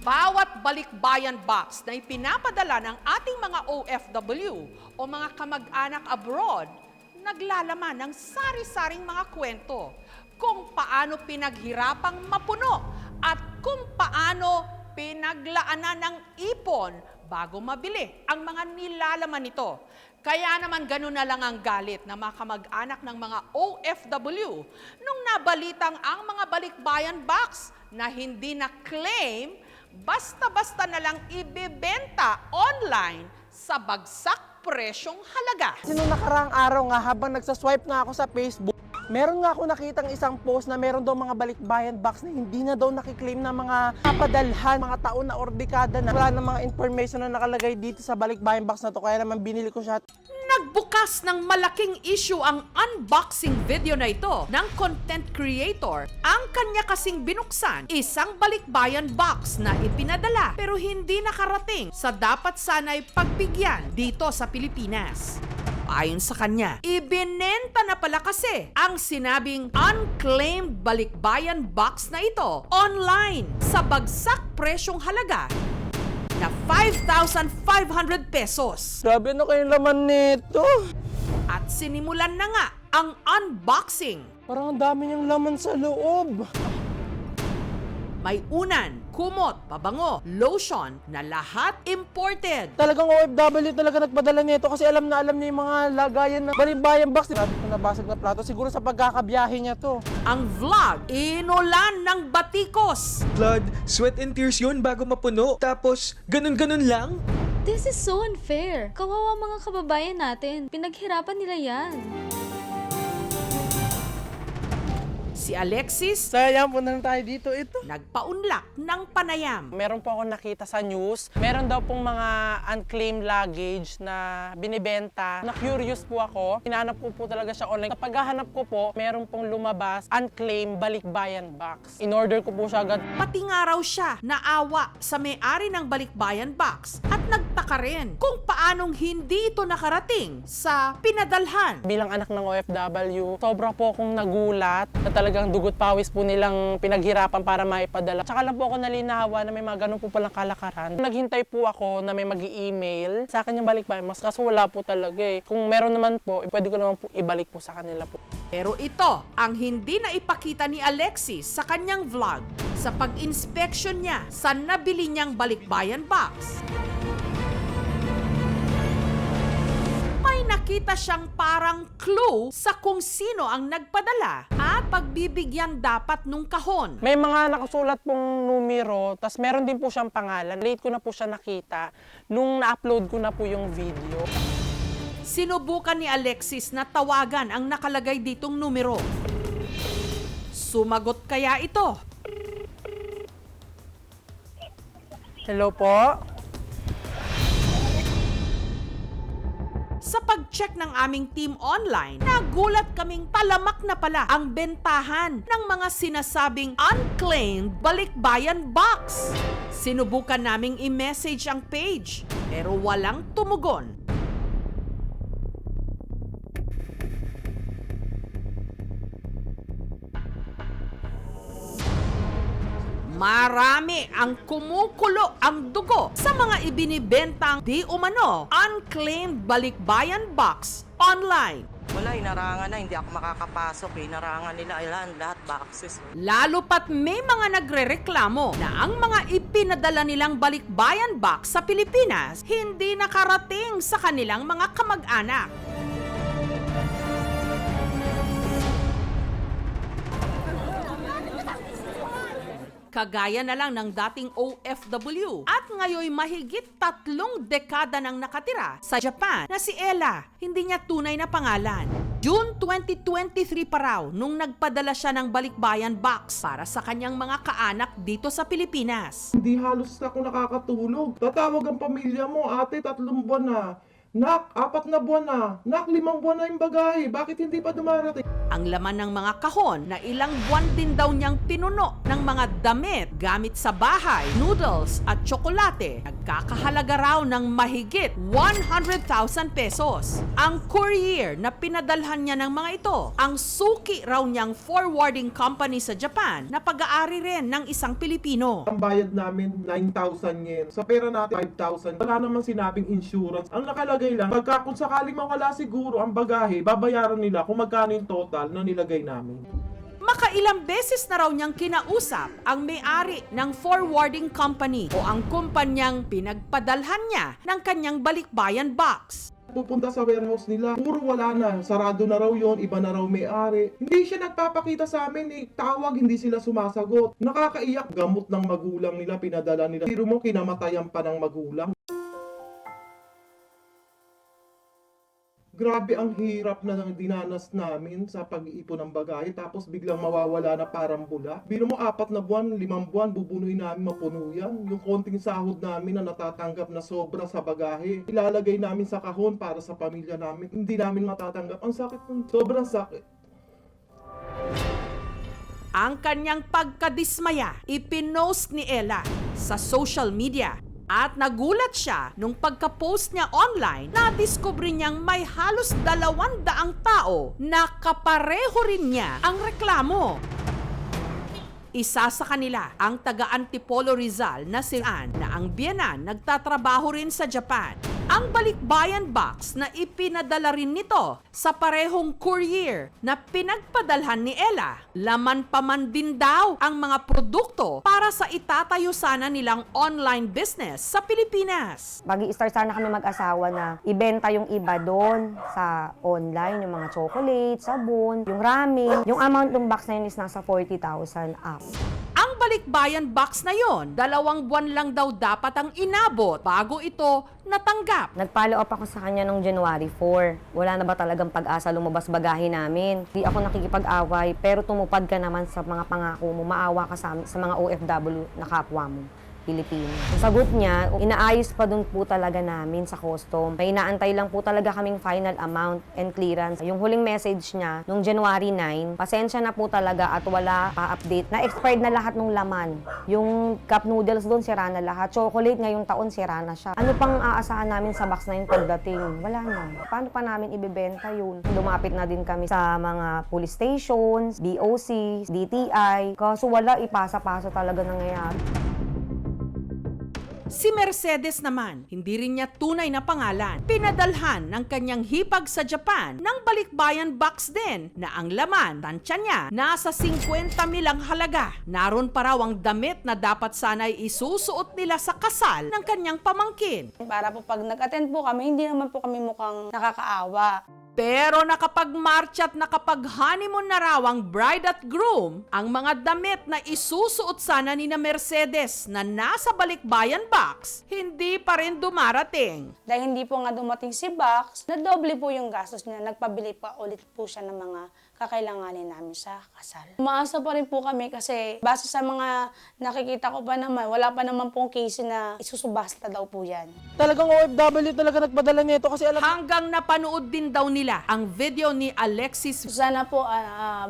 Bawat balikbayan box na ipinapadala ng ating mga OFW o mga kamag-anak abroad, naglalaman ng sari-saring mga kwento kung paano pinaghirapang mapuno at kung paano pinaglaanan ng ipon bago mabili ang mga nilalaman nito. Kaya naman ganun na lang ang galit ng mga kamag-anak ng mga OFW nung nabalitang ang mga balikbayan box na hindi na-claim basta-basta na lang ibebenta online sa bagsak presyong halaga. Kasi nung nakaraang araw nga, habang nagsaswipe nga ako sa Facebook, meron nga ako nakitang isang post na meron daw mga balikbayan box na hindi na daw nakiklaim na mga kapadalhan, mga taon na or dekada na. Wala na mga information na nakalagay dito sa balikbayan box na to, kaya naman binili ko siya. Nagbukas ng malaking issue ang unboxing video na ito ng content creator. Ang kanya kasing binuksan, isang balikbayan box na ipinadala pero hindi nakarating sa dapat sana'y pagbigyan dito sa Pilipinas. Ayon sa kanya, ibinenta na pala kasi ang sinabing unclaimed balikbayan box na ito online sa bagsak presyong halaga na 5,500 pesos. Grabe na kayong laman nito. At sinimulan na nga ang unboxing. Parang ang dami niyang laman sa loob. May unan, kumot, pabango, lotion na lahat imported. Talagang OFW talaga nagpadala nito kasi alam na alam niya yung mga lagayan ng balikbayan box. Grabe ko nabasag na plato. Siguro sa pagkakabiyahe niya to. Ang vlog, inulan ng batikos. Blood, sweat and tears yun bago mapuno. Tapos, ganun-ganun lang? This is so unfair. Kawawa mga kababayan natin. Pinaghirapan nila yan. Si Alexis, Sayang, punta na tayo dito. Ito. nagpaunlak ng panayam. Meron po ako nakita sa news. Meron daw pong mga unclaimed luggage na binibenta. Na-curious po ako. Hinanap ko po talaga siya online. Kapag hahanap ko po, meron pong lumabas unclaimed balikbayan box. In-order ko po siya agad. Pati nga raw siya naawa sa may-ari ng balikbayan box at nagtaka rin kung paanong hindi ito nakarating sa pinadalhan. Bilang anak ng OFW, sobra po akong nagulat na talagang dugot pawis po nilang pinaghirapan para maipadala. Tsaka lang po ako nalinawa na may mga ganun po palang kalakaran. Naghintay po ako na may mag-i-email sa akin yung balikbayan box kaso wala po talaga eh. Kung meron naman po, pwede ko naman po ibalik po sa kanila po. Pero ito ang hindi na ipakita ni Alexis sa kanyang vlog sa pag-inspection niya sa nabili niyang balikbayan box. May nakita siyang parang clue sa kung sino ang nagpadala at pagbibigyan dapat nung kahon. May mga nakasulat pong numero, tas meron din po siyang pangalan. Late ko na po siya nakita nung na-upload ko na po yung video. Sinubukan ni Alexis na tawagan ang nakalagay ditong numero. Sumagot kaya ito? Hello po? Sa pag-check ng aming team online, nagulat kaming talamak na pala ang bentahan ng mga sinasabing unclaimed balikbayan box. Sinubukan naming i-message ang page, pero walang tumugon. Marami ang kumukulo ang dugo sa mga ibinibentang di umano unclaimed balikbayan box online. Wala, inarangan na. Hindi ako makakapasok. Inarangan nila lahat boxes. Lalo pat may mga nagrereklamo na ang mga ipinadala nilang balikbayan box sa Pilipinas hindi nakarating sa kanilang mga kamag-anak. Kagaya na lang ng dating OFW at ngayoy mahigit 3 dekada nang nakatira sa Japan na si Ella, hindi niya tunay na pangalan. June 2023 pa raw nung nagpadala siya ng balikbayan box para sa kanyang mga kaanak dito sa Pilipinas. Hindi halos ako nakakatulog. Tatawag ang pamilya mo, ate, 3 buwan na. Nak, 4 na buwan na. Nak, 5 buwan na yung bagahe. Bakit hindi pa dumarating? ang laman ng mga kahon na ilang buwan din daw niyang pinuno ng mga damit, gamit sa bahay, noodles at tsokolate. Nagkakahalaga raw ng mahigit 100,000 pesos. Ang courier na pinadalhan niya ng mga ito, ang suki raw niyang forwarding company sa Japan na pag-aari rin ng isang Pilipino. Ang bayad namin, 9,000 yen. Sa pera natin, 5,000. Wala naman sinabing insurance. Ang nakalagay lang, pagka kung sakaling mawala siguro ang bagahe, babayaran nila kung magkano yung total na nilagay namin. Makailang beses na raw niyang kinausap ang may-ari ng forwarding company o ang kumpanyang pinagpadalhan niya ng kanyang balikbayan box. Pupunta sa warehouse nila, puro wala na. Sarado na raw yon, iba na raw may-ari. Hindi siya nagpapakita sa amin eh. Tawag, hindi sila sumasagot. Nakakaiyak. Gamot ng magulang nila, pinadala nila. Pero mo, kinamatayan pa ng magulang. Grabe ang hirap na dinanas namin sa pag-iipon ng bagahe, tapos biglang mawawala na parang bula. Biro mo 4 na buwan, 5 buwan, bubunuhin namin mapuno yan. Yung konting sahod namin na natatanggap na sobra sa bagahe, ilalagay namin sa kahon para sa pamilya namin. Hindi namin matatanggap. Ang sakit nun, sobrang sakit. Ang kanyang pagkadismaya ipinost ni Ella sa social media. At nagulat siya nung pagka-post niya online na discover niyang may halos 200 tao na kapareho rin niya ang reklamo. Isa sa kanila ang taga-Antipolo Rizal na si Ann na ang biyenan nagtatrabaho rin sa Japan. Ang balikbayan box na ipinadala rin nito sa parehong courier na pinagpadalhan ni Ella. Laman pa man din daw ang mga produkto para sa itatayo sana nilang online business sa Pilipinas. Mag-i-start sana kami mag-asawa na ibenta yung iba doon sa online, yung mga chocolate, sabon, yung ramen. Yung amount ng box na yun is nasa 40,000 up. Ang balikbayan box na yon, 2 buwan lang daw dapat ang inabot bago ito natanggap. Nag-follow up ako sa kanya noong January 4. Wala na ba talagang pag-asa lumabas bagahe namin? Di ako nakikipag-away, pero tumupad ka naman sa mga pangako mo, maawa ka sa mga OFW na kapwa mo. Pilipino. Ang sagot niya, inaayos pa dun po talaga namin sa custom. May inaantay lang po talaga kaming final amount and clearance. Yung huling message niya, nung January 9, pasensya na po talaga at wala pa update. Na-expired na lahat ng laman. Yung cup noodles doon, sira na lahat. Chocolate ngayong taon, sira na siya. Ano pang aasahan namin sa box na yun pagdating? Wala na. Paano pa namin ibebenta yun? Lumapit na din kami sa mga police stations, DOC, DTI. Kaso wala, ipasa-pasa talaga nangyayari. Si Mercedes naman, hindi rin niya tunay na pangalan. Pinadalhan ng kanyang hipag sa Japan ng balikbayan box din na ang laman, tansya niya, nasa 50,000 ang halaga. Naroon pa raw ang damit na dapat sana'y isusuot nila sa kasal ng kanyang pamangkin. Para po pag nag-attend po kami, hindi naman po kami mukhang nakakaawa. Pero nakapag-march at nakapag-honeymoon na raw ang bride at groom, ang mga damit na isusuot sana ni na Mercedes na nasa balikbayan box, hindi pa rin dumarating. Dahil hindi po nga dumating si Box, nadoble po yung gastos niya. Nagpabili pa ulit po siya ng mga kakailanganin namin sa kasal. Umaasa pa rin po kami kasi base sa mga nakikita ko pa naman, wala pa naman pong case na isusubasta daw po yan. Talagang OFW talaga nagpadala nito kasi alam Hanggang napanood din daw nila ang video ni Alexis. Sana po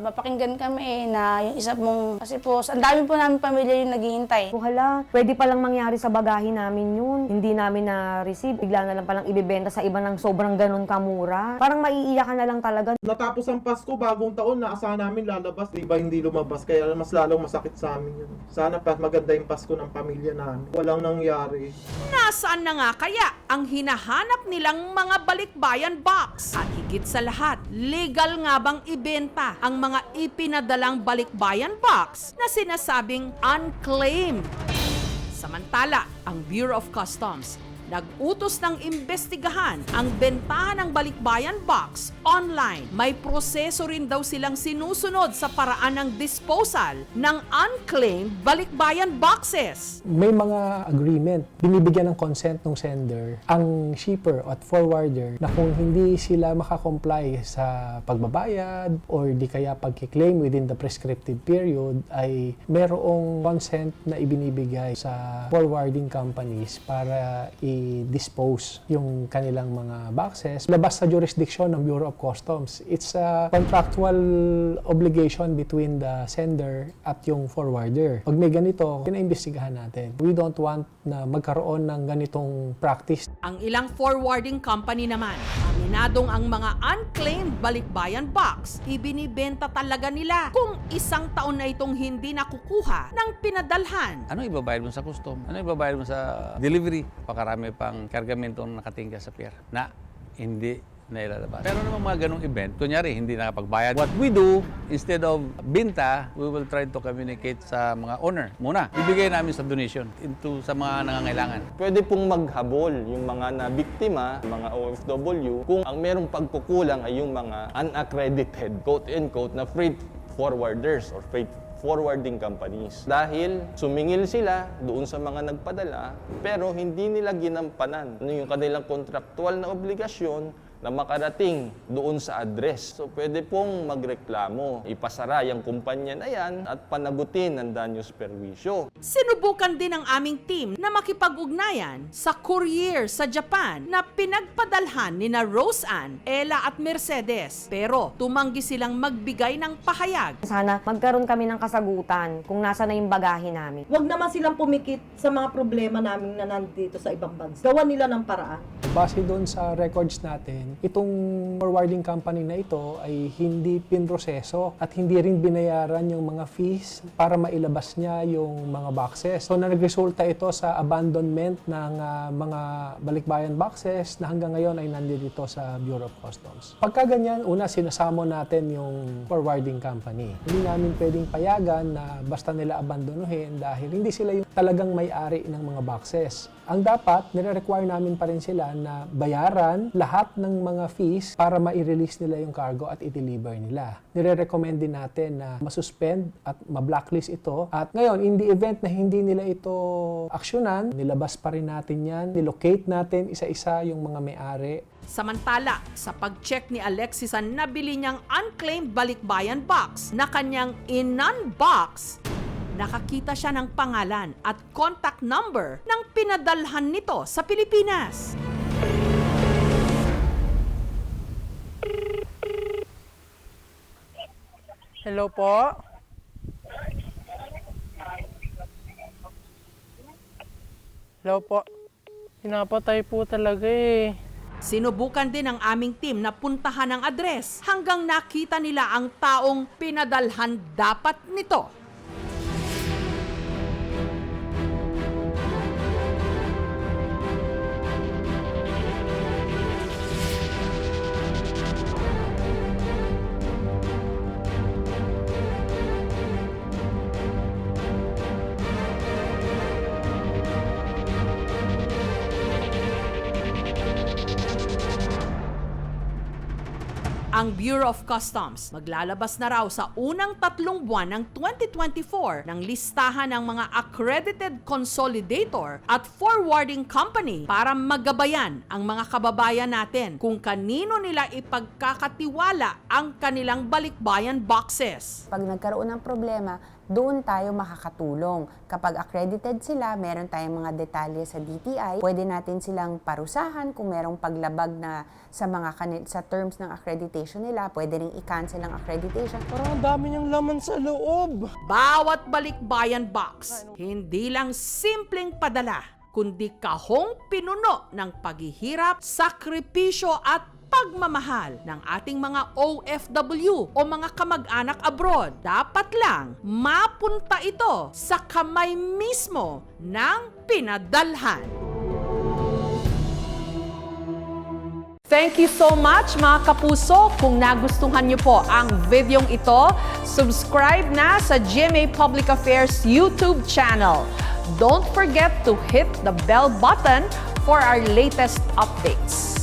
mapakinggan kami na yung isa mong, kasi po, ang dami po namin pamilya yung naghihintay. Hala, pwede palang mangyari sa bagahe namin yun. Hindi namin na-receive. Bigla na lang palang ibibenta sa iba ng sobrang ganun kamura. Parang maiiyakan na lang talaga. Natapos ang Pasko, bagong taon, naasahan namin lalabas. Di ba hindi lumabas? Kaya mas lalong masakit sa amin yun. Sana pa maganda yung Pasko ng pamilya namin. Walang nangyari. Nasaan na nga kaya ang hinahanap nilang mga balikbayan box? At higit sa lahat, legal nga bang ibenta ang mga ipinadalang balikbayan box na sinasabing unclaimed? Samantala, ang Bureau of Customs nag-utos ng imbestigahan ang bentahan ng balikbayan box online. May proseso rin daw silang sinusunod sa paraan ng disposal ng unclaimed balikbayan boxes. May mga agreement, binibigyan ng consent ng sender ang shipper at forwarder na kung hindi sila makakomply sa pagbabayad or di kaya pagkiklaim within the prescriptive period ay merong consent na ibinibigay sa forwarding companies para i-dispose yung kanilang mga boxes labas sa jurisdiction ng Bureau of Customs. It's a contractual obligation between the sender at yung forwarder. Pag may ganito, pinaimbestigahan natin. We don't want na magkaroon ng ganitong practice. Ang ilang forwarding company naman, aminadong ang mga unclaimed balikbayan box, ibinibenta talaga nila kung isang taon na itong hindi nakukuha ng pinadalhan. Ano ibabayad mo sa custom? Ano ibabayad mo sa delivery? Pakarami pang kargamento na nakatingka sa pier na hindi nailalabas. Pero naman mga ganong event, kunyari hindi nakapagbayad. What we do, instead of binta, we will try to communicate sa mga owner. Muna, ibigay namin sa donation sa mga nangangailangan. Pwede pong maghabol yung mga nabiktima, mga OFW, kung ang merong pagkukulang ay yung mga unaccredited, quote-unquote, na freight forwarders or freight forwarding companies. Dahil sumingil sila doon sa mga nagpadala, pero hindi nila ginampanan yung kanilang kontraktual na obligasyon na makarating doon sa address. So pwede pong magreklamo, ipasara yung kumpanya na yan at panagutin ang danyos perwisyo. Sinubukan din ng aming team na makipag-ugnayan sa courier sa Japan na pinagpadalhan ni na Rose Ann, Ella at Mercedes. Pero tumanggi silang magbigay ng pahayag. Sana magkaroon kami ng kasagutan kung nasa na yung bagahe namin. Huwag naman silang pumikit sa mga problema namin na nandito sa ibang bansa. Gawa nila ng paraan. Base doon sa records natin, itong forwarding company na ito ay hindi pinroseso at hindi rin binayaran yung mga fees para mailabas niya yung mga boxes. So nagresulta ito sa abandonment ng mga balikbayan boxes na hanggang ngayon ay nandito sa Bureau of Customs. Pagka ganyan, una sinasamo natin yung forwarding company. Hindi namin pwedeng payagan na basta nila abandonuhin dahil hindi sila yung talagang may-ari ng mga boxes. Ang dapat, nire-require namin pa rin sila na bayaran lahat ng mga fees para ma-release nila yung cargo at i-deliver nila. Nire-recommend din natin na masuspend at ma-blacklist ito. At ngayon, in the event na hindi nila ito aksyonan, nilabas pa rin natin yan, nilocate natin isa-isa yung mga may-ari. Samantala, sa pag-check ni Alexis ang nabili niyang unclaimed balikbayan box na kanyang in-unbox, nakakita siya ng pangalan at contact number ng pinadalhan nito sa Pilipinas. Hello po? Hello po? Pinapatay po talaga eh. Sinubukan din ng aming team na puntahan ang address hanggang nakita nila ang taong pinadalhan dapat nito. Ang Bureau of Customs maglalabas na raw sa unang 3 buwan ng 2024 ng listahan ng mga accredited consolidator at forwarding company para magabayan ang mga kababayan natin kung kanino nila ipagkakatiwala ang kanilang balikbayan boxes. Pag nagkaroon ng problema, doon tayo makakatulong. Kapag accredited sila, meron tayong mga detalye sa DTI, pwede natin silang parusahan kung merong paglabag na sa terms ng accreditation nila, pwede ring i-cancel ang accreditation. Parang ang dami niyang laman sa loob. Bawat balikbayan box, hindi lang simpleng padala, kundi kahong pinuno ng paghihirap, sakripisyo at pagmamahal ng ating mga OFW o mga kamag-anak abroad. Dapat lang mapunta ito sa kamay mismo ng pinadalhan. Thank you so much mga kapuso. Kung nagustuhan niyo po ang videong ito, subscribe na sa GMA Public Affairs YouTube channel. Don't forget to hit the bell button for our latest updates.